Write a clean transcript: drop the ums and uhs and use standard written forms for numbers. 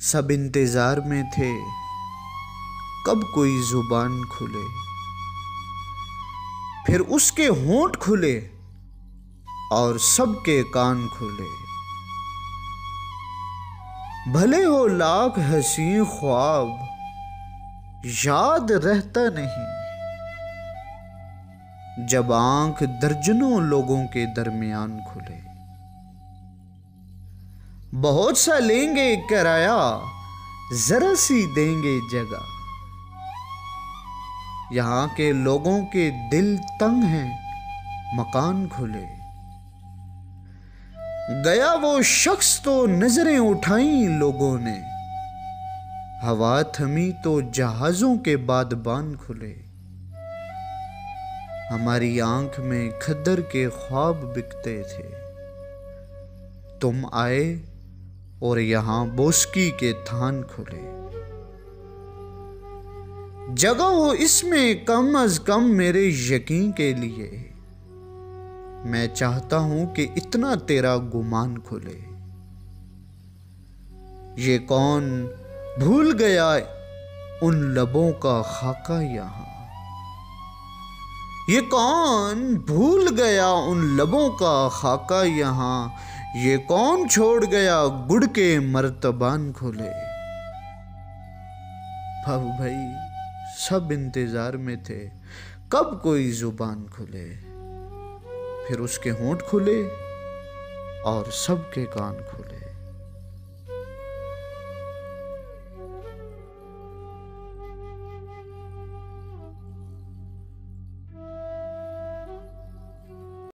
सब इंतजार में थे कब कोई जुबान खुले, फिर उसके होंठ खुले और सबके कान खुले। भले हो लाख हंसी ख्वाब याद रहता नहीं, जब आंख दर्जनों लोगों के दरमियान खुले। बहुत सा लेंगे किराया, जरा सी देंगे जगह, यहां के लोगों के दिल तंग हैं मकान खुले। गया वो शख्स तो नजरें उठाई लोगों ने, हवा थमी तो जहाजों के बादबान खुले। हमारी आंख में खद्दर के ख्वाब बिकते थे, तुम आए और यहां बोस्की के थान खुले। जगह हो इसमें कम अज कम मेरे यकीन के लिए, मैं चाहता हूं कि इतना तेरा गुमान खुले। ये कौन भूल गया उन लबों का खाका यहां, ये कौन भूल गया उन लबों का खाका यहां, ये कौन छोड़ गया गुड़ के मर्तबान खुले। बाबू भाई सब इंतजार में थे कब कोई जुबान खुले, फिर उसके होंठ खुले और सबके कान खुले।